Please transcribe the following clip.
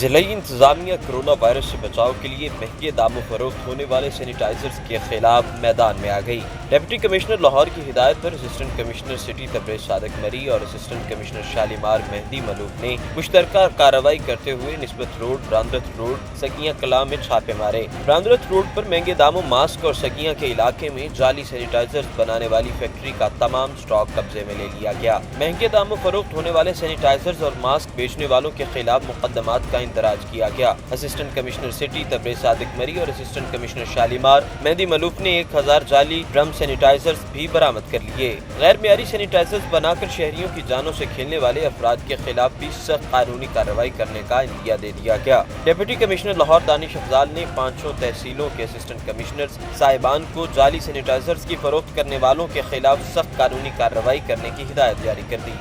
ضلعی انتظامیہ corona virus سے بچاؤ کے لیے مہنگے داموں فروخت ہونے والے سینیٹائزرز کے خلاف میدان میں آ گئی۔ ڈپٹی کمشنر لاہور کی ہدایت پر اسسٹنٹ کمشنر سٹی تبریز صادق مری اور اسسٹنٹ کمشنر شالیمار مہدی ملوک نے مشترکہ کارروائی کرتے ہوئے نسبت روڈ، براندرت روڈ، سکیاں کلاں میں چھاپے مارے۔ براندرت روڈ پر مہنگے داموں ماسک اور سکیاں کے علاقے میں جعلی سینیٹائزرز بنانے والی فیکٹری کا تمام سٹاک قبضے میں لے لیا گیا۔ مہنگے داموں فروخت ہونے والے سینیٹائزرز اور ماسک بیچنے والوں کے خلاف مقدمات کا اندراج کیا گیا۔ اسسٹنٹ کمشنر سٹی تبریز صادق مری اور اسسٹنٹ کمشنر شالیمار مہدی ملوک نے 1000 جعلی ڈرم سینیٹائزرز بھی برآمد کر لیے۔ غیر معیاری سینیٹائزرز بنا کر شہریوں کی جانوں سے کھیلنے والے افراد کے خلاف بھی سخت قانونی کارروائی کرنے کا عندیہ دے دیا گیا۔ ڈپٹی کمشنر لاہور دانش افضال نے 5 تحصیلوں کے اسسٹنٹ کمشنرز صاحبان کو جعلی سینیٹائزرز کی فروخت کرنے والوں کے خلاف سخت قانونی کارروائی کرنے کی ہدایت جاری کر دی۔